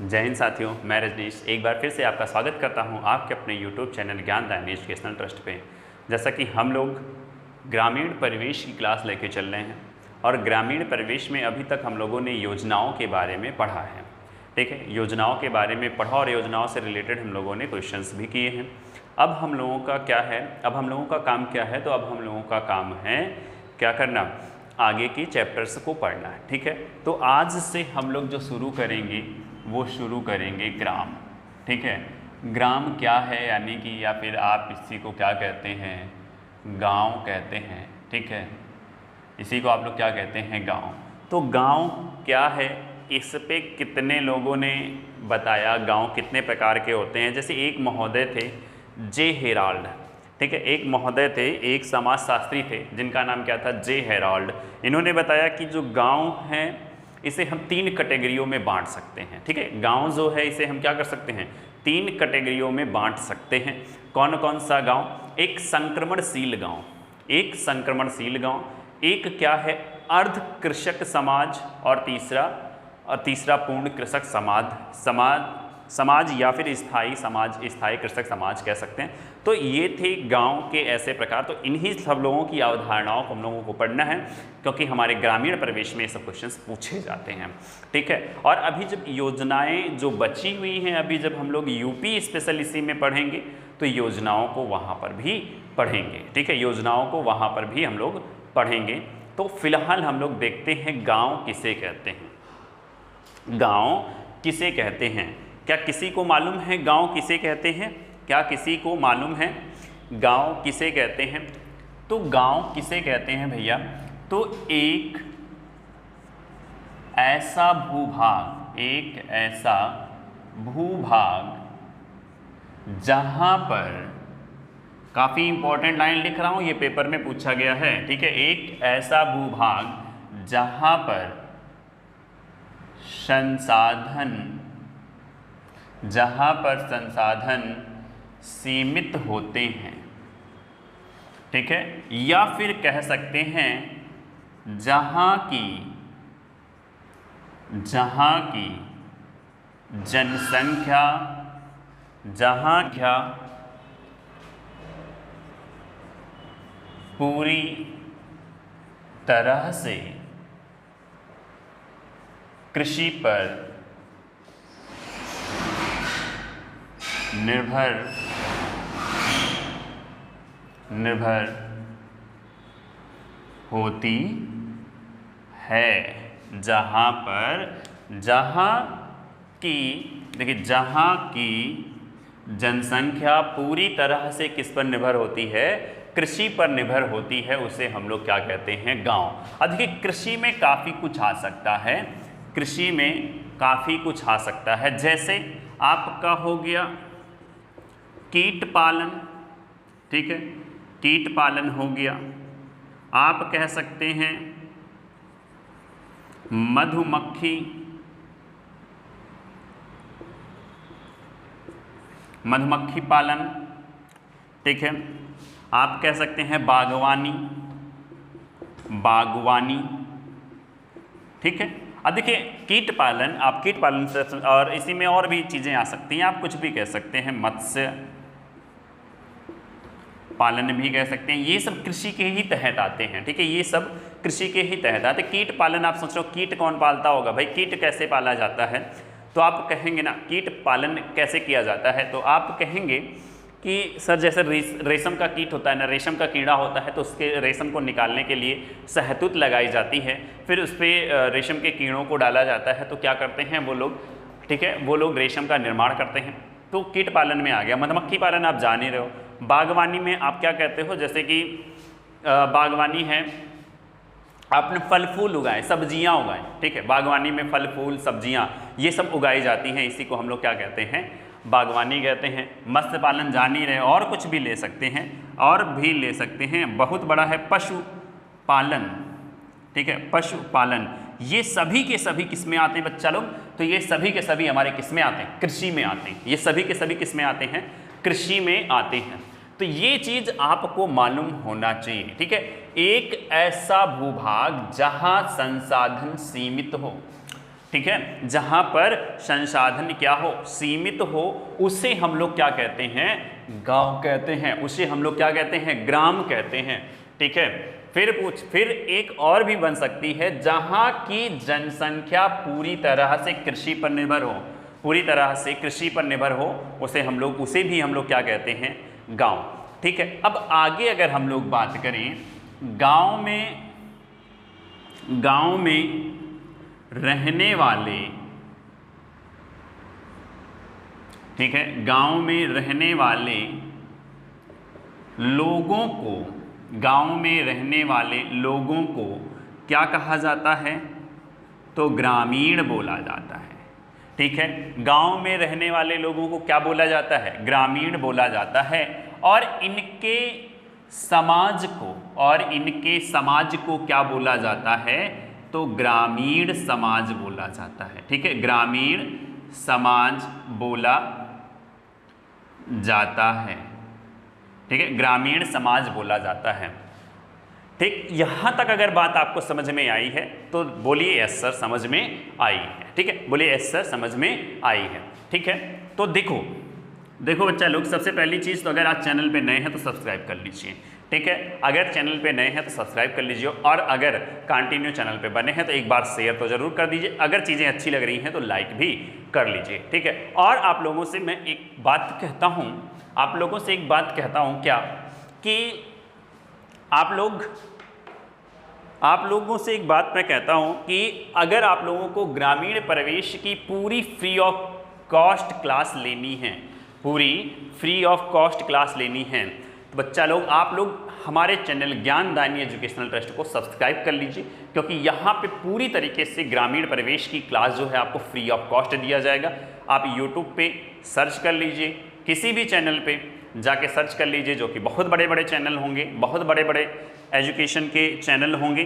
जय हिंद साथियों, मैं रजनीश एक बार फिर से आपका स्वागत करता हूं आपके अपने YouTube चैनल ज्ञानदायिनी एजुकेशनल ट्रस्ट पे। जैसा कि हम लोग ग्रामीण परिवेश की क्लास लेके चल रहे हैं और ग्रामीण परिवेश में अभी तक हम लोगों ने योजनाओं के बारे में पढ़ा है। ठीक है, योजनाओं के बारे में पढ़ा और योजनाओं से रिलेटेड हम लोगों ने क्वेश्चंस भी किए हैं। अब हम लोगों का क्या है, अब हम लोगों का काम क्या है, तो अब हम लोगों का काम है क्या करना, आगे की चैप्टर्स को पढ़ना है। ठीक है, तो आज से हम लोग जो शुरू करेंगे वो शुरू करेंगे ग्राम। ठीक है, ग्राम क्या है, यानी कि या फिर आप इसी को क्या कहते हैं, गांव कहते हैं। ठीक है, इसी को आप लोग क्या कहते हैं, गांव। तो गांव क्या है, इस पे कितने लोगों ने बताया गांव कितने प्रकार के होते हैं। जैसे एक महोदय थे जे हेराल्ड। ठीक है, एक महोदय थे, एक समाजशास्त्री थे जिनका नाम क्या था, जे हेराल्ड। इन्होंने बताया कि जो गांव है इसे हम 3 कैटेगरियों में बांट सकते हैं। ठीक है, गांव जो है इसे हम क्या कर सकते हैं, 3 कैटेगरियों में बांट सकते हैं। कौन कौन सा गांव, एक संक्रमणशील गांव, एक संक्रमणशील गांव, एक क्या है अर्ध कृषक समाज, और तीसरा पूर्ण कृषक समाज या फिर स्थायी समाज, स्थायी कृषक समाज कह सकते हैं। तो ये थे गांव के ऐसे प्रकार। तो इन्हीं सब लोगों की अवधारणाओं को हम लोगों को पढ़ना है, क्योंकि हमारे ग्रामीण परिवेश में ये सब क्वेश्चंस पूछे जाते हैं। ठीक है, और अभी जब योजनाएं जो बची हुई हैं, अभी जब हम लोग यूपी स्पेशल इसी में पढ़ेंगे तो योजनाओं को वहाँ पर भी पढ़ेंगे। ठीक है, योजनाओं को वहाँ पर भी हम लोग पढ़ेंगे। तो फिलहाल हम लोग देखते हैं गाँव किसे कहते हैं। गाँव किसे कहते हैं, क्या किसी को मालूम है गांव किसे कहते हैं? क्या किसी को मालूम है गांव किसे कहते हैं? तो गांव किसे कहते हैं भैया, तो एक ऐसा भूभाग, एक ऐसा भूभाग जहां पर, काफ़ी इंपॉर्टेंट लाइन लिख रहा हूं, ये पेपर में पूछा गया है। ठीक है, एक ऐसा भूभाग जहां पर संसाधन सीमित होते हैं। ठीक है, या फिर कह सकते हैं जहां की जनसंख्या, पूरी तरह से कृषि पर निर्भर होती है। जहाँ की जनसंख्या पूरी तरह से किस पर निर्भर होती है, कृषि पर निर्भर होती है, उसे हम लोग क्या कहते हैं, गांव। अब देखिए, कृषि में काफ़ी कुछ आ सकता है, कृषि में काफ़ी कुछ आ सकता है। जैसे आपका हो गया कीट पालन। ठीक है, कीट पालन हो गया। आप कह सकते हैं मधुमक्खी पालन। ठीक है, आप कह सकते हैं बागवानी। ठीक है, अब देखिए कीट पालन, आप कीट पालन से, और इसी में और भी चीज़ें आ सकती हैं, आप कुछ भी कह सकते हैं, मत्स्य पालन भी कह सकते हैं। ये सब कृषि के ही तहत आते हैं। ठीक है, ये सब कृषि के ही तहत आते हैं। कीट पालन, आप सोच रहे हो कीट कौन पालता होगा, भाई कीट कैसे पाला जाता है, तो आप कहेंगे ना कीट पालन कैसे किया जाता है, तो आप कहेंगे कि सर जैसे रेशम का कीट होता है ना, रेशम का कीड़ा होता है, तो उसके रेशम को निकालने के लिए शहतूत लगाई जाती है, फिर उस पर रेशम के कीड़ों को डाला जाता है, तो क्या करते हैं वो लोग, ठीक है, वो लोग रेशम का निर्माण करते हैं। तो कीट पालन में आ गया। मधुमक्खी पालन आप जान ही रहे हो। बागवानी में आप क्या कहते हो, जैसे कि बागवानी है, आपने फल फूल उगाए, सब्जियां उगाएं। ठीक है, बागवानी में फल फूल सब्जियां ये सब उगाई जाती हैं, इसी को हम लोग क्या कहते हैं, बागवानी कहते हैं। मत्स्य पालन जान ही रहे, और कुछ भी ले सकते हैं, और भी ले सकते हैं। बहुत बड़ा है पशुपालन। ठीक है, पशुपालन, ये सभी के सभी किस में आते हैं बच्चा लोग, तो ये सभी के सभी हमारे किस में आते हैं, कृषि में आते हैं। ये सभी के सभी किस में आते हैं, कृषि में आते हैं। तो ये चीज आपको मालूम होना चाहिए। ठीक है, एक ऐसा भूभाग जहां संसाधन सीमित हो। ठीक है, जहां पर संसाधन क्या हो, सीमित हो, उसे हम लोग क्या कहते हैं, गांव कहते हैं, उसे हम लोग क्या कहते हैं, ग्राम कहते हैं। ठीक है, फिर एक और भी बन सकती है, जहां की जनसंख्या पूरी तरह से कृषि पर निर्भर हो, पूरी तरह से कृषि पर निर्भर हो, उसे भी हम लोग क्या कहते हैं, गांव। ठीक है, अब आगे अगर हम लोग बात करें, गांव में रहने वाले, ठीक है, गांव में रहने वाले लोगों को, गांव में रहने वाले लोगों को क्या कहा जाता है, तो ग्रामीण बोला जाता है। ठीक है, गांव में रहने वाले लोगों को क्या बोला जाता है, ग्रामीण बोला जाता है। और इनके समाज को क्या बोला जाता है, तो ग्रामीण समाज बोला जाता है। ठीक है, ग्रामीण समाज बोला जाता है। ठीक है, ग्रामीण समाज बोला जाता है। ठीक, यहां तक अगर बात आपको समझ में आई है तो बोलिए यस सर समझ में आई है। ठीक है, बोलिए यस सर समझ में आई है। ठीक है, तो देखो बच्चा लोग, सबसे पहली चीज़ तो अगर आप चैनल पे नए हैं तो सब्सक्राइब कर लीजिए। ठीक है, अगर चैनल पे नए हैं तो सब्सक्राइब कर लीजिए, और अगर कंटिन्यू चैनल पे बने हैं तो एक बार शेयर तो जरूर कर दीजिए, अगर चीज़ें अच्छी लग रही हैं तो लाइक भी कर लीजिए। ठीक है, और आप लोगों से मैं एक बात कहता हूँ, क्या कि आप लोगों से एक बात मैं कहता हूँ कि अगर आप लोगों को ग्रामीण प्रवेश की पूरी फ्री ऑफ कॉस्ट क्लास लेनी है, तो बच्चा लोग, आप लोग हमारे चैनल ज्ञानदायिनी एजुकेशनल ट्रस्ट को सब्सक्राइब कर लीजिए, क्योंकि यहाँ पे पूरी तरीके से ग्रामीण प्रवेश की क्लास जो है आपको फ्री ऑफ कॉस्ट दिया जाएगा। आप यूट्यूब पे सर्च कर लीजिए, किसी भी चैनल पे जाके सर्च कर लीजिए, जो कि बहुत बड़े बड़े चैनल होंगे, बहुत बड़े बड़े एजुकेशन के चैनल होंगे,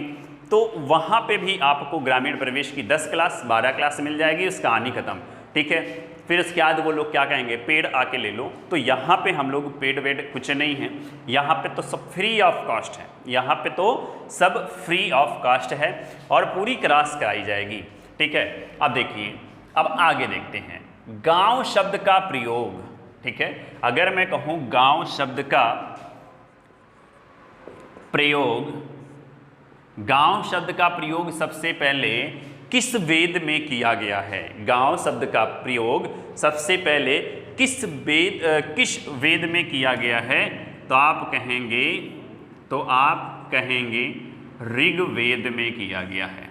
तो वहाँ पे भी आपको ग्रामीण प्रवेश की 10 क्लास 12 क्लास मिल जाएगी, उसका कहानी खत्म। ठीक है, फिर उसके बाद वो लोग क्या कहेंगे, पेड आके ले लो। तो यहाँ पे हम लोग पेड वेड कुछ नहीं है, यहाँ पे तो सब फ्री ऑफ कॉस्ट है, यहाँ पे तो सब फ्री ऑफ कॉस्ट है और पूरी क्लास कराई जाएगी। ठीक है, अब देखिए, अब आगे देखते हैं गांव शब्द का प्रयोग। ठीक है, अगर मैं कहूँ गांव शब्द का प्रयोग सबसे पहले किस वेद में किया गया है, गांव शब्द का प्रयोग सबसे पहले किस वेद में किया गया है, तो आप कहेंगे ऋग्वेद में किया गया है।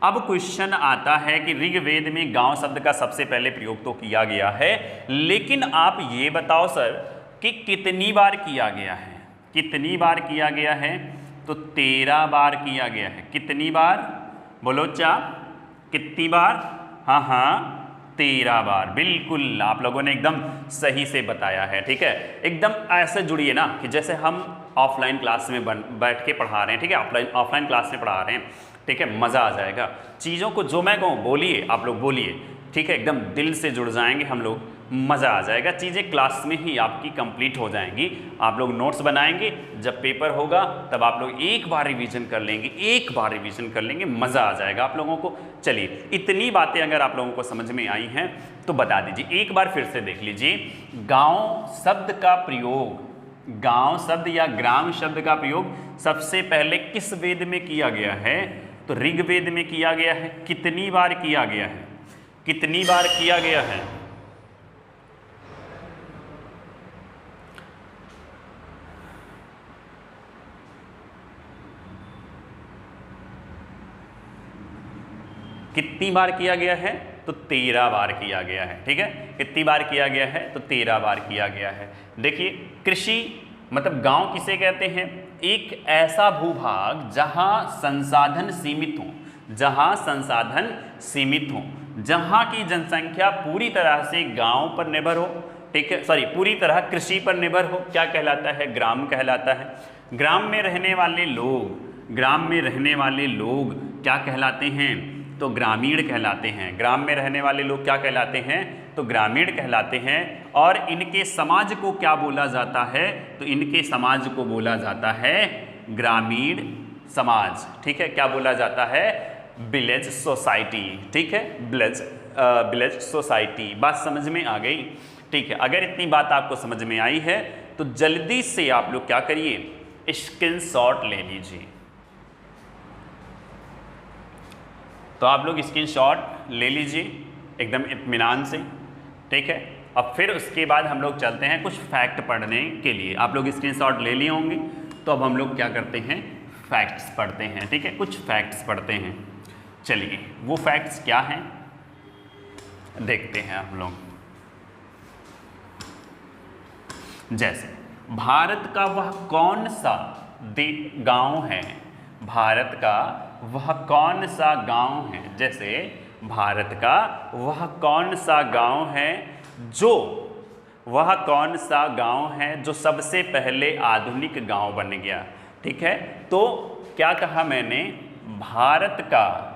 अब क्वेश्चन आता है कि ऋग्वेद में गांव शब्द का सबसे पहले प्रयोग तो किया गया है, लेकिन आप ये बताओ सर कि कितनी बार किया गया है, तो 13 बार किया गया है। कितनी बार बोलो चा, कितनी बार, हाँ 13 बार, बिल्कुल आप लोगों ने एकदम सही से बताया है। ठीक है, एकदम ऐसे जुड़िए ना कि जैसे हम ऑफलाइन क्लास में बैठ के पढ़ा रहे हैं। ठीक है, ऑफलाइन क्लास में पढ़ा रहे हैं। ठीक है, मज़ा आ जाएगा। चीज़ों को जो मैं कहूँ बोलिए, आप लोग बोलिए। ठीक है, एकदम दिल से जुड़ जाएंगे हम लोग, मज़ा आ जाएगा। चीज़ें क्लास में ही आपकी कंप्लीट हो जाएंगी। आप लोग नोट्स बनाएंगे, जब पेपर होगा तब आप लोग एक बार रिवीजन कर लेंगे, मज़ा आ जाएगा आप लोगों को। चलिए, इतनी बातें अगर आप लोगों को समझ में आई हैं तो बता दीजिए, एक बार फिर से देख लीजिए। गांव शब्द या ग्राम शब्द का प्रयोग सबसे पहले किस वेद में किया गया है, तो ऋग्वेद में किया गया है। कितनी बार किया गया है, कितनी बार किया गया है, तो 13 बार किया गया है। ठीक है, कितनी बार किया गया है, तो 13 बार किया गया है। देखिए, कृषि मतलब गांव किसे कहते हैं, एक ऐसा भूभाग जहां संसाधन सीमित हो, जहां की जनसंख्या पूरी तरह से गांव पर निर्भर हो। ठीक है, पूरी तरह कृषि पर निर्भर हो, क्या कहलाता है, ग्राम कहलाता है। ग्राम में रहने वाले लोग क्या कहलाते हैं, तो ग्रामीण कहलाते हैं। ग्राम में रहने वाले लोग क्या कहलाते हैं, तो ग्रामीण कहलाते हैं। और इनके समाज को क्या बोला जाता है, तो इनके समाज को बोला जाता है ग्रामीण समाज। ठीक है, क्या बोला जाता है, विलेज सोसाइटी। ठीक है, विलेज सोसाइटी। बात समझ में आ गई? ठीक है, अगर इतनी बात आपको समझ में आई है तो जल्दी से आप लोग क्या करिए, स्क्रीनशॉट ले लीजिए। तो आप लोग स्क्रीनशॉट ले लीजिए एकदम इत्मीनान से। ठीक है, अब फिर उसके बाद हम लोग चलते हैं कुछ फैक्ट पढ़ने के लिए। आप लोग स्क्रीनशॉट ले लिए होंगे, तो अब हम लोग क्या करते हैं, फैक्ट्स पढ़ते हैं। ठीक है, कुछ फैक्ट्स पढ़ते हैं। चलिए, वो फैक्ट्स क्या हैं देखते हैं हम लोग। जैसे भारत का वह कौन सा गांव है, भारत का वह कौन सा गांव है, जैसे भारत का वह कौन सा गांव है जो, वह कौन सा गांव है जो सबसे पहले आधुनिक गांव बन गया। ठीक है, तो क्या कहा मैंने, भारत का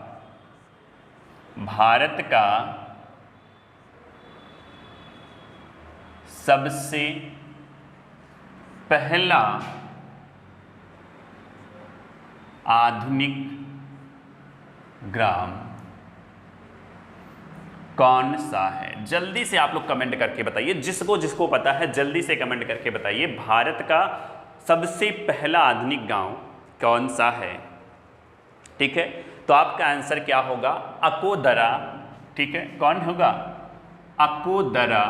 सबसे पहला आधुनिक ग्राम कौन सा है। जल्दी से आप लोग कमेंट करके बताइए, जिसको पता है जल्दी से कमेंट करके बताइए, भारत का सबसे पहला आधुनिक गांव कौन सा है। ठीक है, तो आपका आंसर क्या होगा, अकोदरा। ठीक है, कौन होगा, अकोदरा।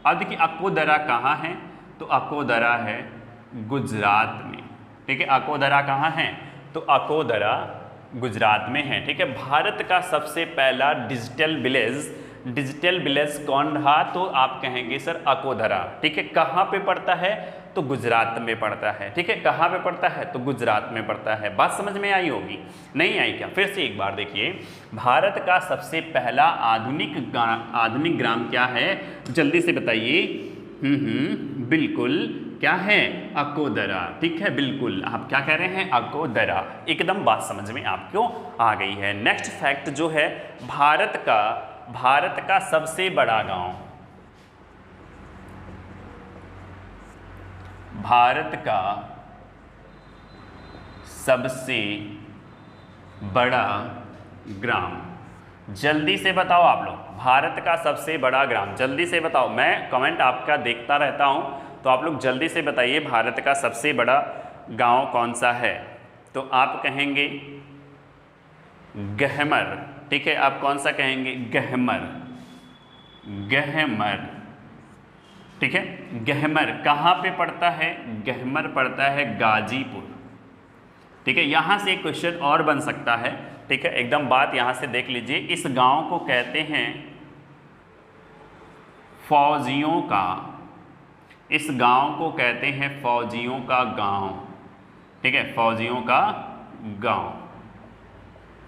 अब देखिए अकोदरा कहाँ है, तो अकोदरा है गुजरात में। ठीक है, अकोदरा कहाँ है, तो अकोदरा गुजरात में है। ठीक है, भारत का सबसे पहला डिजिटल विलेज कौन रहा, तो आप कहेंगे सर अकोदरा। ठीक है, कहाँ पे पड़ता है, तो गुजरात में पड़ता है। ठीक है, कहाँ पे पड़ता है, तो गुजरात में पड़ता है। बात समझ में आई होगी, नहीं आई क्या, फिर से एक बार देखिए, भारत का सबसे पहला आधुनिक ग्राम क्या है, जल्दी से बताइए। बिल्कुल, क्या है, अकोदरा। ठीक है, बिल्कुल आप क्या कह रहे हैं, अकोदरा। एकदम बात समझ में आपको आ गई है। नेक्स्ट फैक्ट जो है, भारत का सबसे बड़ा गांव, भारत का सबसे बड़ा ग्राम, जल्दी से बताओ आप लोग, भारत का सबसे बड़ा ग्राम, जल्दी से बताओ। मैं कमेंट आपका देखता रहता हूं, तो आप लोग जल्दी से बताइए भारत का सबसे बड़ा गांव कौन सा है। तो आप कहेंगे गहमर। ठीक है, आप कौन सा कहेंगे, गहमर। ठीक है, गहमर कहाँ पे पड़ता है, गहमर पड़ता है गाजीपुर। ठीक है, यहाँ से एक क्वेश्चन और बन सकता है। ठीक है, एकदम बात यहाँ से देख लीजिए, इस गांव को कहते हैं फौजियों का, इस गांव को कहते हैं फौजियों का गांव। ठीक है, फौजियों का गांव,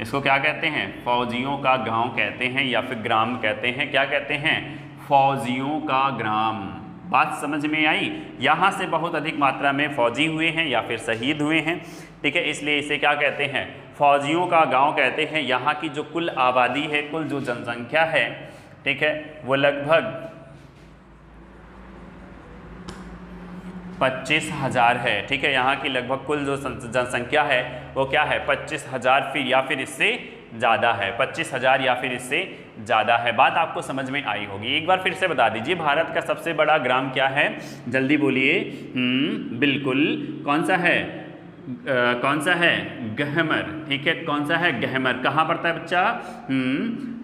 इसको क्या कहते हैं, फौजियों का गांव कहते हैं, या फिर ग्राम कहते हैं। क्या कहते हैं, फौजियों का ग्राम। बात समझ में आई, यहाँ से बहुत अधिक मात्रा में फौजी हुए हैं या फिर शहीद हुए हैं। ठीक है, इसलिए इसे क्या कहते हैं, फौजियों का गांव कहते हैं। यहाँ की जो कुल आबादी है, कुल जो जनसंख्या है, ठीक है, वो लगभग 25,000 है। ठीक है, यहाँ की लगभग कुल जो जनसंख्या है वो क्या है, 25,000 फिर या फिर इससे ज़्यादा है, 25,000 या फिर इससे ज़्यादा है। बात आपको समझ में आई होगी। एक बार फिर से बता दीजिए, भारत का सबसे बड़ा ग्राम क्या है, जल्दी बोलिए। बिल्कुल, कौन सा है, कौन सा है, गहमर। ठीक है, कौन सा है, गहमर। कहाँ पड़ता है बच्चा,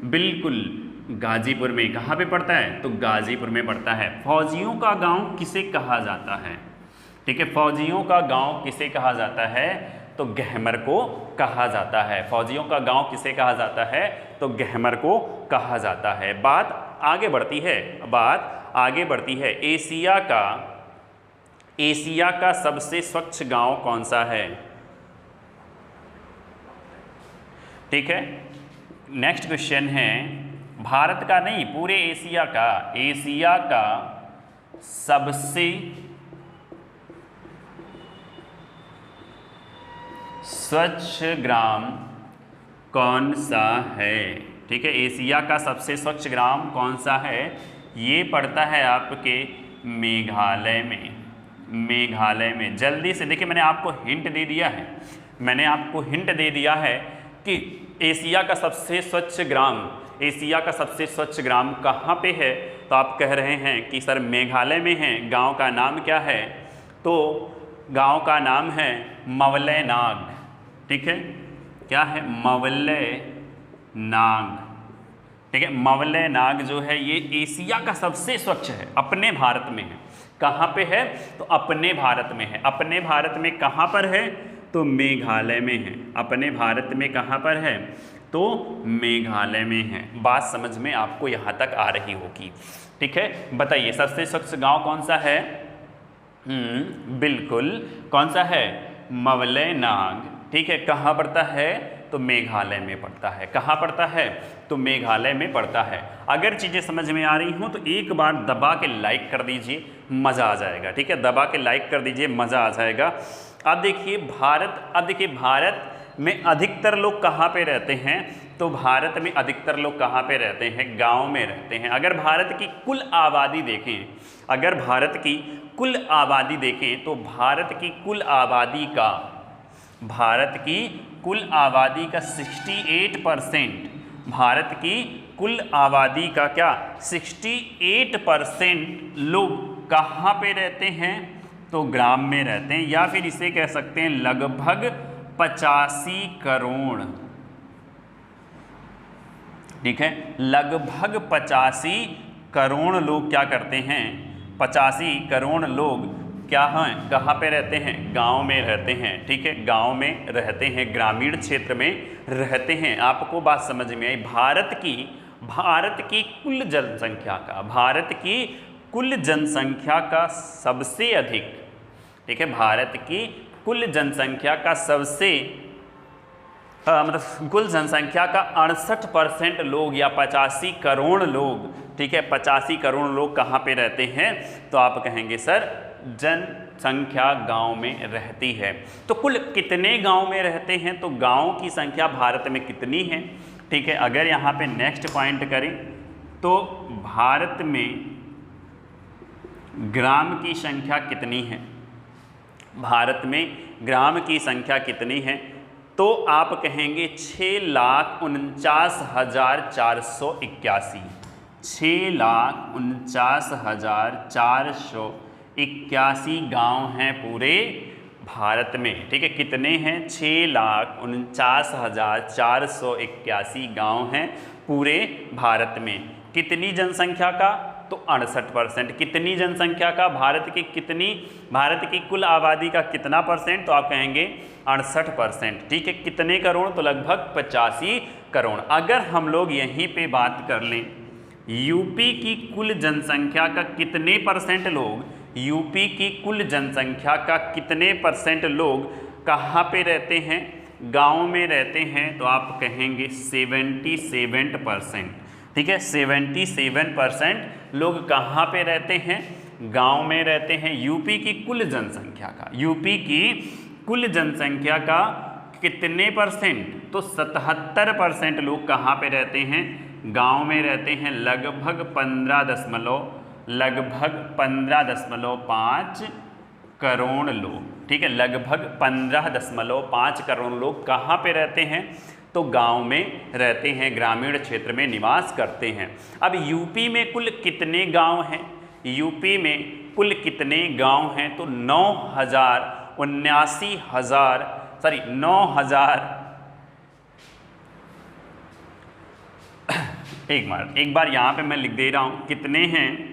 बिल्कुल गाजीपुर में। कहाँ पे पड़ता है, तो गाजीपुर में पड़ता है। फौजियों का गांव किसे कहा जाता है, ठीक है, फौजियों का गांव किसे कहा जाता है, तो गहमर को कहा जाता है। फौजियों का गांव किसे कहा जाता है, तो गहमर को कहा जाता है। बात आगे बढ़ती है, एशिया का सबसे स्वच्छ गांव कौन सा है। ठीक है, नेक्स्ट क्वेश्चन है, भारत का नहीं, पूरे एशिया का सबसे स्वच्छ ग्राम कौन सा है। ठीक है, एशिया का सबसे स्वच्छ ग्राम कौन सा है, ये पड़ता है आपके मेघालय में। जल्दी से देखिए, मैंने आपको हिंट दे दिया है कि एशिया का सबसे स्वच्छ ग्राम, एशिया का सबसे स्वच्छ ग्राम कहाँ पे है? तो आप कह रहे हैं कि सर मेघालय में है। गांव का नाम क्या है? तो गांव का नाम है मवलय नाग। ठीक है, क्या है? मवलय नाग। ठीक है, मवलय नाग जो है ये एशिया का सबसे स्वच्छ है, अपने भारत में है। कहाँ पे है? तो अपने भारत में है। अपने भारत में कहाँ पर है? तो मेघालय में है। अपने भारत में कहाँ पर है? तो मेघालय में है। बात समझ में आपको यहाँ तक आ रही होगी। ठीक है, बताइए सबसे स्वच्छ गांव कौन सा है? बिल्कुल, कौन सा है? मवलय नाग। ठीक है, कहाँ पड़ता है? तो मेघालय में पड़ता है। कहाँ पड़ता है? तो मेघालय में पड़ता है। अगर चीज़ें समझ में आ रही हों तो एक बार दबा के लाइक कर दीजिए, मज़ा आ जाएगा। ठीक है, दबा के लाइक कर दीजिए, मज़ा आ जाएगा। अब देखिए भारत में अधिकतर लोग कहाँ पे रहते हैं? तो भारत में अधिकतर लोग कहाँ पे रहते हैं? गांव में रहते हैं। अगर भारत की कुल आबादी देखें, अगर भारत की कुल आबादी देखें तो भारत की कुल आबादी का 68%, भारत की कुल आबादी का क्या 68% लोग कहाँ पे रहते हैं? तो ग्राम में रहते हैं, या फिर इसे कह सकते हैं लगभग 85 करोड़। ठीक है, लगभग 85 करोड़ लोग क्या करते हैं? 85 करोड़ लोग क्या हैं? कहाँ पे रहते हैं? गांव में रहते हैं। ठीक है, गांव में रहते हैं, ग्रामीण क्षेत्र में रहते हैं। आपको बात समझ में आई? भारत की कुल जनसंख्या का, भारत की कुल जनसंख्या का सबसे अधिक, ठीक है, भारत की कुल जनसंख्या का सबसे मतलब कुल जनसंख्या का 68% लोग या 85 करोड़ लोग, ठीक है, 85 करोड़ लोग कहाँ पे रहते हैं? तो आप कहेंगे सर जनसंख्या गांव में रहती है। तो कुल कितने गांव में रहते हैं? तो गांव की संख्या भारत में कितनी है? ठीक है, अगर यहाँ पे नेक्स्ट पॉइंट करें तो भारत में ग्राम की संख्या कितनी है? भारत में ग्राम की संख्या कितनी है? तो आप कहेंगे 6,49,481, 6,49,481 गांव हैं पूरे भारत में। ठीक है, कितने हैं? 6,49,481 गांव हैं पूरे भारत में। कितनी जनसंख्या का? तो 68%। कितनी जनसंख्या का? भारत की कुल आबादी का कितना परसेंट? तो आप कहेंगे 68%। ठीक है, कितने करोड़? तो लगभग 85 करोड़। अगर हम लोग यहीं पे बात कर लें यूपी की कुल जनसंख्या का कितने परसेंट लोग, यूपी की कुल जनसंख्या का कितने परसेंट लोग कहाँ पे रहते हैं? गांव में रहते हैं। तो आप कहेंगे 77%। ठीक है, 77% लोग कहाँ पे रहते हैं? गांव में रहते हैं। यूपी की कुल जनसंख्या का, यूपी की कुल जनसंख्या का कितने परसेंट? तो 77% लोग कहाँ पे रहते हैं? गांव में रहते हैं। लगभग 15.5 करोड़ लोग। ठीक है, लगभग 15.5 करोड़ लोग कहाँ पे रहते हैं? तो गांव में रहते हैं, ग्रामीण क्षेत्र में निवास करते हैं। अब यूपी में कुल कितने गांव हैं? यूपी में कुल कितने गांव हैं? तो 9,000 एक बार यहाँ पे मैं लिख दे रहा हूँ कितने हैं,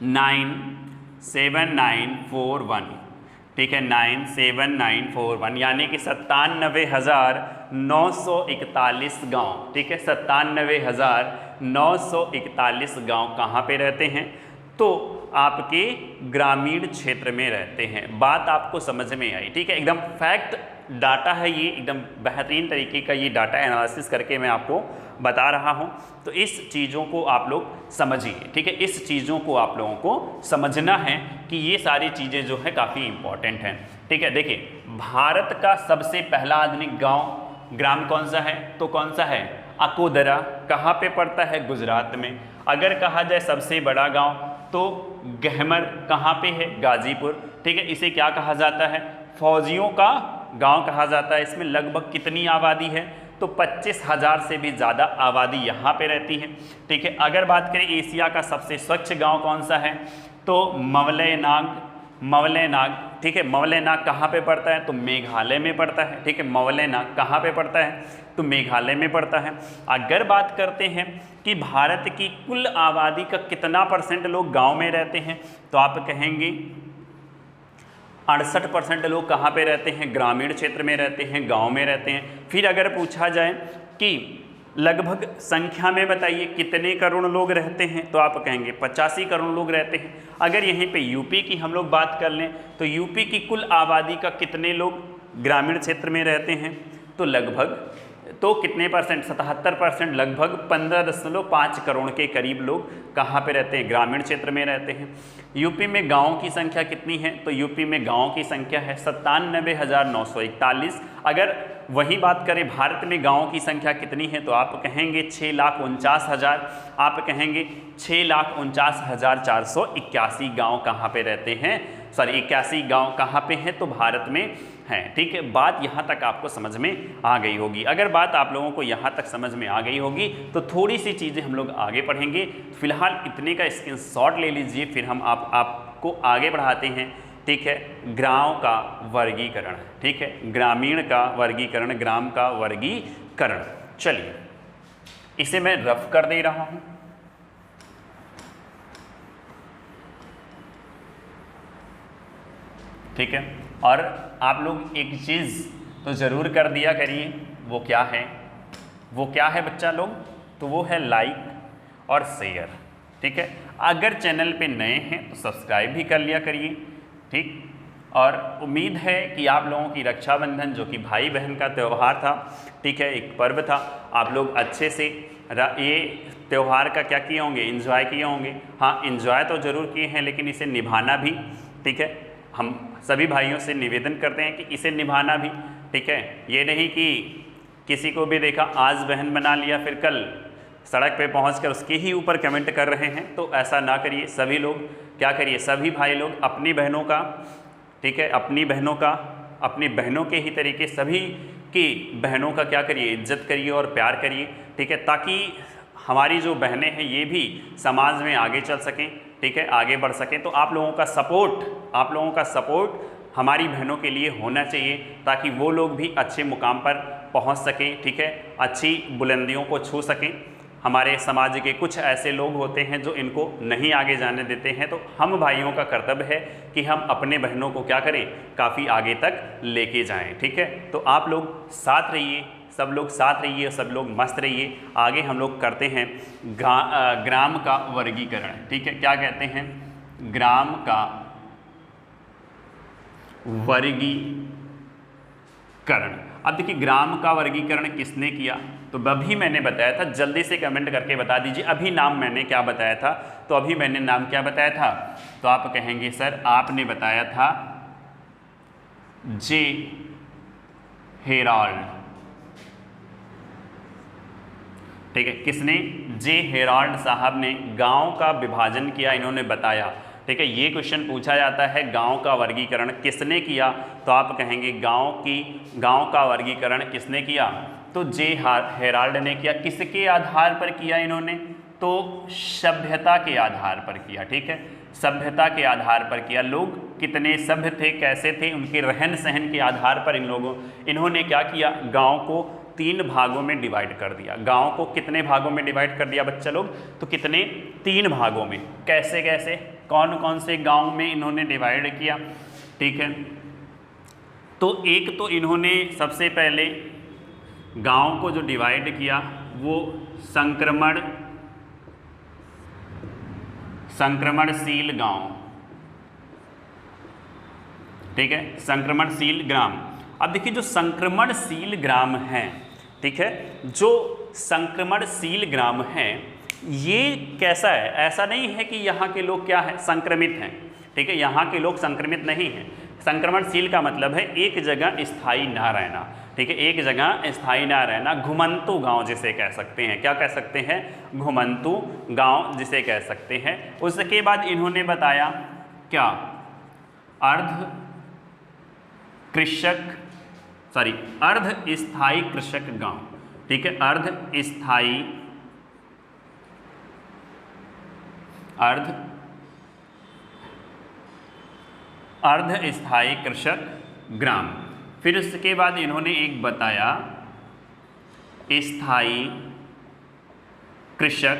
97941। ठीक है, 97941 यानी कि 97,941 गाँव। ठीक है, 97,941 गाँव कहाँ पे रहते हैं? तो आपके ग्रामीण क्षेत्र में रहते हैं। बात आपको समझ में आई? ठीक है, एकदम फैक्ट डाटा है ये, एकदम बेहतरीन तरीके का ये डाटा एनालिसिस करके मैं आपको बता रहा हूँ। तो इस चीज़ों को आप लोग समझिए। ठीक है, इस चीज़ों को आप लोगों को समझना है कि ये सारी चीज़ें जो है काफ़ी इम्पॉर्टेंट हैं। ठीक है, देखिए भारत का सबसे पहला आधुनिक ग्राम कौन सा है? तो कौन सा है? अकोदरा। कहाँ पे पड़ता है? गुजरात में। अगर कहा जाए सबसे बड़ा गांव तो गहमर कहाँ पे है? गाजीपुर। ठीक है, इसे क्या कहा जाता है? फौजियों का गांव कहा जाता है। इसमें लगभग कितनी आबादी है? तो 25,000 से भी ज़्यादा आबादी यहाँ पे रहती है। ठीक है, अगर बात करें एशिया का सबसे स्वच्छ गांव कौन सा है, तो मवलेनाग। ठीक है, मवलेनाग कहाँ पे पड़ता है, तो मेघालय में पड़ता है। ठीक है, मवलेनाग कहाँ पे पड़ता है, तो मेघालय में पड़ता है। अगर बात करते हैं कि भारत की कुल आबादी का कितना % लोग गांव में रहते हैं, तो आप कहेंगे 68% लोग कहाँ पे रहते हैं, ग्रामीण क्षेत्र में रहते हैं, गांव में रहते हैं। फिर अगर पूछा जाए कि लगभग संख्या में बताइए कितने करोड़ लोग रहते हैं, तो आप कहेंगे 85 करोड़ लोग रहते हैं। अगर यहीं पे यूपी की हम लोग बात कर लें, तो यूपी की कुल आबादी का कितने लोग ग्रामीण क्षेत्र में रहते हैं, तो लगभग तो कितने %, 77%, लगभग 15.5 करोड़ के करीब लोग कहाँ पे रहते हैं, ग्रामीण क्षेत्र में रहते हैं। यूपी में गाँव की संख्या कितनी है, तो यूपी में गाँव की संख्या है 97,941। अगर वही बात करें भारत में गाँव की संख्या कितनी है, तो आप कहेंगे 6,49,000। आप कहेंगे 6,49,481 गाँव कहाँ पे रहते हैं, सॉरी 81 गाँव कहाँ पे हैं, तो भारत में हैं। ठीक है, बात यहाँ तक आपको समझ में आ गई होगी। अगर बात आप लोगों को यहाँ तक समझ में आ गई होगी तो थोड़ी सी चीज़ें हम लोग आगे पढ़ेंगे। फिलहाल इतने का स्क्रीनशॉट ले लीजिए, फिर हम आपको आगे बढ़ाते हैं। ठीक है, गाँव का वर्गीकरण। ठीक है, ग्रामीण का वर्गीकरण, ग्राम का वर्गीकरण। चलिए इसे मैं रफ कर दे रहा हूँ। ठीक है, और आप लोग एक चीज़ तो ज़रूर कर दिया करिए, वो क्या है, वो क्या है बच्चा लोग, तो वो है लाइक और शेयर। ठीक है, अगर चैनल पे नए हैं तो सब्सक्राइब भी कर लिया करिए। ठीक, और उम्मीद है कि आप लोगों की रक्षाबंधन, जो कि भाई बहन का त्यौहार था, ठीक है, एक पर्व था, आप लोग अच्छे से ये त्यौहार का क्या किए होंगे, एंजॉय किए होंगे। हाँ, एंजॉय तो ज़रूर किए हैं, लेकिन इसे निभाना भी, ठीक है, हम सभी भाइयों से निवेदन करते हैं कि इसे निभाना भी। ठीक है, ये नहीं कि किसी को भी देखा आज बहन बना लिया, फिर कल सड़क पे पहुंचकर उसके ही ऊपर कमेंट कर रहे हैं, तो ऐसा ना करिए। सभी लोग क्या करिए, सभी भाई लोग अपनी बहनों का, ठीक है, अपनी बहनों का, अपनी बहनों के ही तरीके सभी की बहनों का क्या करिए, इज्जत करिए और प्यार करिए। ठीक है, ताकि हमारी जो बहनें हैं ये भी समाज में आगे चल सकें, ठीक है, आगे बढ़ सकें। तो आप लोगों का सपोर्ट हमारी बहनों के लिए होना चाहिए, ताकि वो लोग भी अच्छे मुकाम पर पहुंच सकें। ठीक है, अच्छी बुलंदियों को छू सकें। हमारे समाज के कुछ ऐसे लोग होते हैं जो इनको नहीं आगे जाने देते हैं, तो हम भाइयों का कर्तव्य है कि हम अपने बहनों को क्या करें, काफ़ी आगे तक लेके जाएं। ठीक है, तो आप लोग साथ रहिए, सब लोग साथ रहिए, सब लोग मस्त रहिए। आगे हम लोग करते हैं ग्राम का वर्गीकरण। ठीक है, क्या कहते हैं, ग्राम का वर्गीकरण। अब देखिए, ग्राम का वर्गीकरण किसने किया, तो अभी मैंने बताया था, जल्दी से कमेंट करके बता दीजिए अभी नाम मैंने क्या बताया था। तो अभी मैंने नाम क्या बताया था, तो आप कहेंगे सर आपने बताया था जे हेराल्ड। ठीक है, किसने, जे हेराल्ड साहब ने गांव का विभाजन किया, इन्होंने बताया। ठीक है, ये क्वेश्चन पूछा जाता है, गांव का वर्गीकरण किसने किया, तो आप कहेंगे गांव का वर्गीकरण किसने किया, तो जे हेराल्ड ने किया। किसके आधार पर किया इन्होंने, तो सभ्यता के आधार पर किया। ठीक है, सभ्यता के आधार पर किया। लोग कितने सभ्य थे, कैसे थे, उनके रहन सहन के आधार पर इन्होंने क्या किया, गाँव को 3 भागों में डिवाइड कर दिया। गांव को कितने भागों में डिवाइड कर दिया बच्चा लोग, तो कितने, 3 भागों में। कैसे कैसे, कौन कौन से गांव में इन्होंने डिवाइड किया। ठीक है, तो एक तो इन्होंने सबसे पहले गांव को जो डिवाइड किया वो संक्रमणशील गांव। ठीक है, संक्रमणशील ग्राम। अब देखिए, जो संक्रमणशील ग्राम हैं, ठीक है, जो संक्रमणशील ग्राम हैं, ये कैसा है, ऐसा नहीं है कि यहाँ के लोग क्या है, संक्रमित हैं। ठीक है, यहाँ के लोग संक्रमित नहीं हैं। संक्रमणशील का मतलब है एक जगह स्थायी ना रहना। ठीक है, एक जगह स्थायी ना रहना, घुमंतु गांव जिसे कह सकते हैं। क्या कह सकते हैं, घुमंतु गांव जिसे कह सकते हैं। उसके बाद इन्होंने बताया क्या, अर्ध स्थायी कृषक गांव। ठीक है, अर्ध स्थायी कृषक ग्राम। फिर उसके बाद इन्होंने एक बताया स्थायी कृषक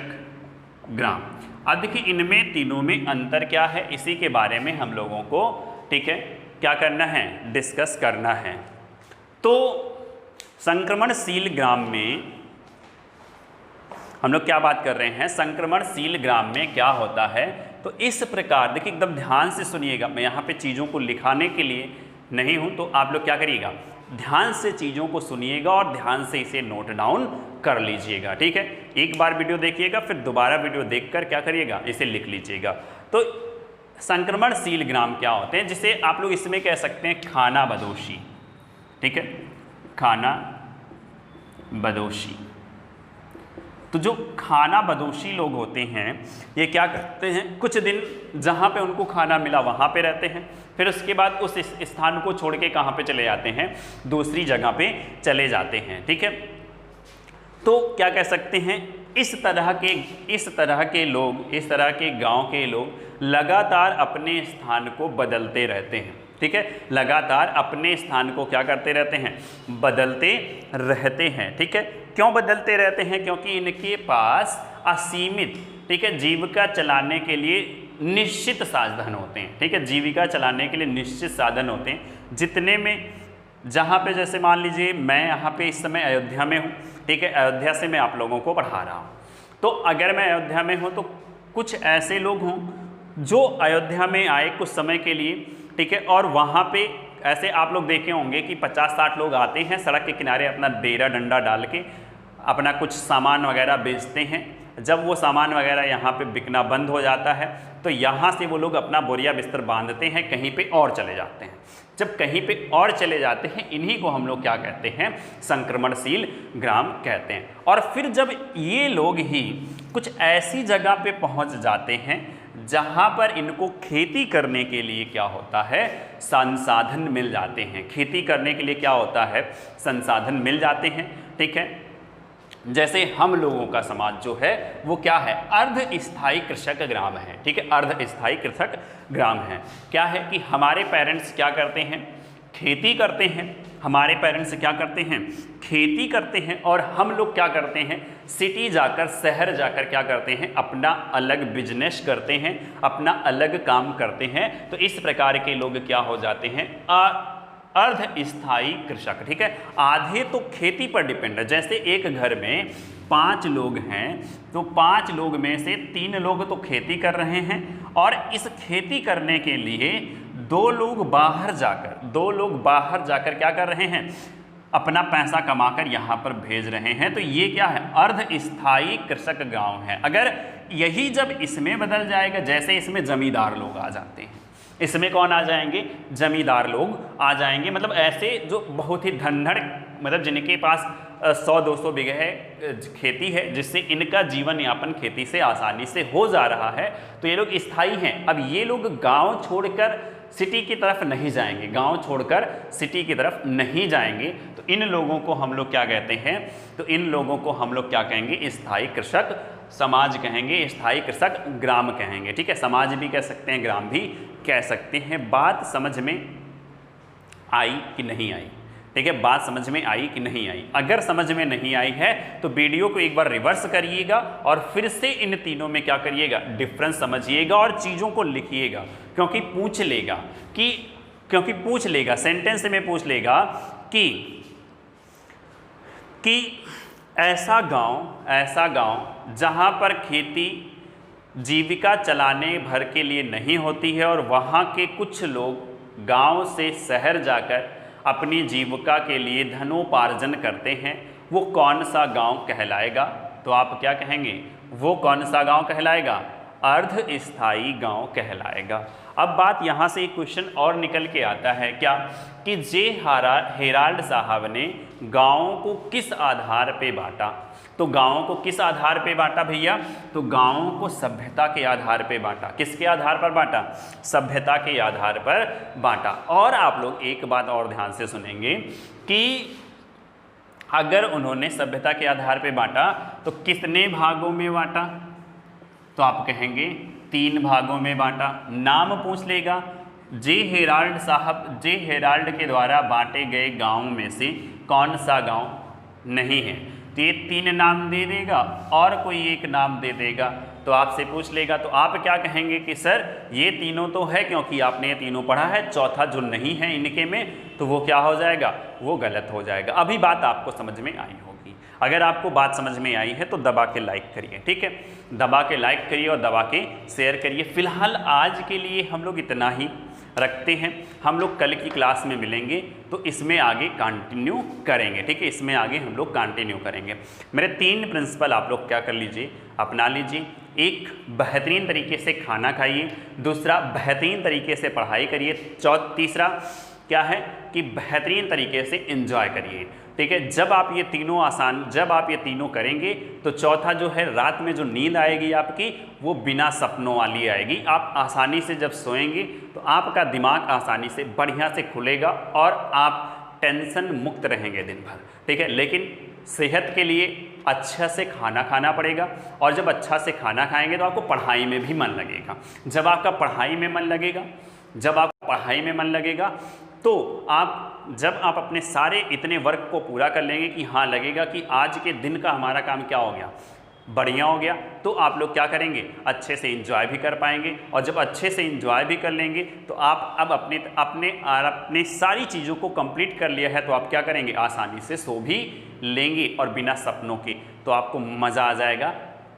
ग्राम। अब देखिए इनमें तीनों में अंतर क्या है, इसी के बारे में हम लोगों को, ठीक है, क्या करना है, डिस्कस करना है। तो संक्रमणशील ग्राम में हम लोग क्या बात कर रहे हैं, संक्रमणशील ग्राम में क्या होता है। तो इस प्रकार देखिए एकदम ध्यान से सुनिएगा, मैं यहाँ पे चीज़ों को लिखाने के लिए नहीं हूँ, तो आप लोग क्या करिएगा, ध्यान से चीज़ों को सुनिएगा और ध्यान से इसे नोट डाउन कर लीजिएगा, ठीक है। एक बार वीडियो देखिएगा, फिर दोबारा वीडियो देखकर क्या करिएगा, इसे लिख लीजिएगा। तो संक्रमणशील ग्राम क्या होते हैं, जिसे आप लोग इसमें कह सकते हैं खाना बदोशी, ठीक है, खाना बदोशी। तो जो खाना बदोशी लोग होते हैं ये क्या करते हैं, कुछ दिन जहाँ पे उनको खाना मिला वहाँ पे रहते हैं, फिर उसके बाद उस स्थान को छोड़ के कहाँ पे चले जाते हैं, दूसरी जगह पे चले जाते हैं, ठीक है। तो क्या कह सकते हैं, इस तरह के लोग, इस तरह के गांव के लोग लगातार अपने स्थान को बदलते रहते हैं, ठीक है, लगातार अपने स्थान को क्या करते रहते हैं, बदलते रहते हैं, ठीक है। क्यों बदलते रहते हैं, क्योंकि इनके पास असीमित, ठीक है, जीविका चलाने के लिए निश्चित साधन होते हैं, ठीक है, जीविका चलाने के लिए निश्चित साधन होते हैं। जितने में जहाँ पे जैसे मान लीजिए मैं यहाँ पे इस समय अयोध्या में हूँ, ठीक है, अयोध्या से मैं आप लोगों को पढ़ा रहा हूँ। तो अगर मैं अयोध्या में हूँ तो कुछ ऐसे लोग हों जो अयोध्या में आए कुछ समय के लिए, ठीक है, और वहाँ पे ऐसे आप लोग देखे होंगे कि 50-60 लोग आते हैं सड़क के किनारे, अपना डेरा डंडा डाल के अपना कुछ सामान वगैरह बेचते हैं। जब वो सामान वगैरह यहाँ पे बिकना बंद हो जाता है तो यहाँ से वो लोग अपना बोरिया बिस्तर बांधते हैं, कहीं पे और चले जाते हैं। जब कहीं पे और चले जाते हैं, इन्हीं को हम लोग क्या कहते हैं, संक्रमणशील ग्राम कहते हैं। और फिर जब ये लोग ही कुछ ऐसी जगह पे पहुँच जाते हैं जहाँ पर इनको खेती करने के लिए क्या होता है, संसाधन मिल जाते हैं। खेती करने के लिए क्या होता है, संसाधन मिल जाते हैं, ठीक है। जैसे हम लोगों का समाज जो है वो क्या है, अर्ध स्थायी कृषक ग्राम है, ठीक है, अर्ध स्थायी कृषक ग्राम है। क्या है कि हमारे पेरेंट्स क्या करते हैं, खेती करते हैं, हमारे पेरेंट्स क्या करते हैं, खेती करते हैं, और हम लोग क्या करते हैं, सिटी जाकर, शहर जाकर क्या करते हैं, अपना अलग बिजनेस करते हैं, अपना अलग काम करते हैं। तो इस प्रकार के लोग क्या हो जाते हैं, अर्ध स्थायी कृषक, ठीक है। आधे तो खेती पर डिपेंड है, जैसे एक घर में 5 लोग हैं तो 5 लोग में से 3 लोग तो खेती कर रहे हैं, और इस खेती करने के लिए 2 लोग बाहर जाकर क्या कर रहे हैं, अपना पैसा कमाकर यहाँ पर भेज रहे हैं। तो ये क्या है, अर्ध स्थायी कृषक गांव है। अगर यही जब इसमें बदल जाएगा, जैसे इसमें जमींदार लोग आ जाते हैं, इसमें कौन आ जाएंगे, जमींदार लोग आ जाएंगे, मतलब ऐसे जो बहुत ही धनधड़, मतलब जिनके पास 100-200 बीघे खेती है, जिससे इनका जीवन यापन खेती से आसानी से हो जा रहा है, तो ये लोग स्थायी हैं। अब ये लोग गांव छोड़कर सिटी की तरफ नहीं जाएंगे, गांव छोड़कर सिटी की तरफ नहीं जाएंगे। तो इन लोगों को हम लोग क्या कहते हैं, तो इन लोगों को हम लोग क्या कहेंगे, स्थायी कृषक समाज कहेंगे, स्थायी कृषक ग्राम कहेंगे, ठीक है। समाज भी कह सकते हैं, ग्राम भी कह सकते हैं। बात समझ में आई कि नहीं आई, ठीक है, बात समझ में आई कि नहीं आई। अगर समझ में नहीं आई है तो वीडियो को एक बार रिवर्स करिएगा और फिर से इन तीनों में क्या करिएगा, डिफरेंस समझिएगा और चीज़ों को लिखिएगा, क्योंकि पूछ लेगा सेंटेंस में पूछ लेगा कि ऐसा गांव जहां पर खेती जीविका चलाने भर के लिए नहीं होती है और वहां के कुछ लोग गांव से शहर जाकर अपनी जीविका के लिए धनोपार्जन करते हैं, वो कौन सा गांव कहलाएगा। तो आप क्या कहेंगे, वो कौन सा गांव कहलाएगा, अर्ध स्थायी गांव कहलाएगा। अब बात यहाँ से एक क्वेश्चन और निकल के आता है, क्या कि जे हेराल्ड साहब ने गाँवों को किस आधार पे बांटा। तो गाँवों को किस आधार पे बांटा भैया, तो गाँवों को सभ्यता के आधार पे बांटा। किसके आधार पर बांटा, सभ्यता के आधार पर बांटा। और आप लोग एक बात और ध्यान से सुनेंगे कि अगर उन्होंने सभ्यता के आधार पे बांटा तो कितने भागों में बांटा, तो आप कहेंगे 3 भागों में बांटा। नाम पूछ लेगा, जे हेराल्ड साहब, जे हेराल्ड के द्वारा बांटे गए गांव में से कौन सा गांव नहीं है, तो ये 3 नाम दे देगा और कोई एक नाम दे देगा। तो आपसे पूछ लेगा तो आप क्या कहेंगे कि सर ये तीनों तो है, क्योंकि आपने ये तीनों पढ़ा है, चौथा जो नहीं है इनके में तो वो क्या हो जाएगा, वो गलत हो जाएगा। अभी बात आपको समझ में आई होगी। अगर आपको बात समझ में आई है तो दबा के लाइक करिए, ठीक है, दबा के लाइक करिए और दबा के शेयर करिए। फिलहाल आज के लिए हम लोग इतना ही रखते हैं, हम लोग कल की क्लास में मिलेंगे तो इसमें आगे कंटिन्यू करेंगे, ठीक है, इसमें आगे हम लोग कंटिन्यू करेंगे। मेरे 3 प्रिंसिपल आप लोग क्या कर लीजिए, अपना लीजिए। एक, बेहतरीन तरीके से खाना खाइए। दूसरा, बेहतरीन तरीके से पढ़ाई करिए। तीसरा क्या है कि बेहतरीन तरीके से एंजॉय करिए, ठीक है। जब आप ये तीनों करेंगे तो चौथा जो है, रात में जो नींद आएगी आपकी वो बिना सपनों वाली आएगी। आप आसानी से जब सोएंगे तो आपका दिमाग आसानी से बढ़िया से खुलेगा और आप टेंशन मुक्त रहेंगे दिन भर, ठीक है। लेकिन सेहत के लिए अच्छा से खाना खाना पड़ेगा, और जब अच्छा से खाना खाएंगे तो आपको पढ़ाई में भी मन लगेगा। जब आपका पढ़ाई में मन लगेगा तो जब आप अपने सारे इतने वर्क को पूरा कर लेंगे कि हाँ लगेगा कि आज के दिन का हमारा काम क्या हो गया, बढ़िया हो गया, तो आप लोग क्या करेंगे, अच्छे से एंजॉय भी कर पाएंगे। और जब अच्छे से एंजॉय भी कर लेंगे तो आप अब अपने सारी चीज़ों को कंप्लीट कर लिया है तो आप क्या करेंगे, आसानी से सो भी लेंगे और बिना सपनों के, तो आपको मज़ा आ जाएगा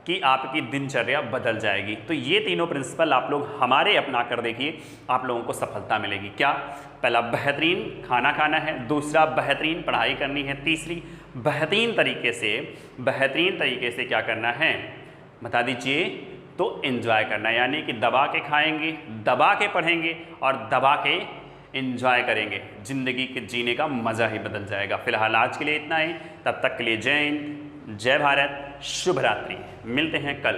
कि आपकी दिनचर्या बदल जाएगी। तो ये तीनों प्रिंसिपल आप लोग हमारे अपना कर देखिए, आप लोगों को सफलता मिलेगी। क्या, पहला बेहतरीन खाना खाना है, दूसरा बेहतरीन पढ़ाई करनी है, तीसरी बेहतरीन तरीके से क्या करना है बता दीजिए, तो एंजॉय करना है। यानी कि दबा के खाएंगे, दबा के पढ़ेंगे और दबा के एंजॉय करेंगे, ज़िंदगी के जीने का मज़ा ही बदल जाएगा। फिलहाल आज के लिए इतना ही, तब तक के लिए जय हिंद, जय भारत, शुभ रात्रि। मिलते हैं कल।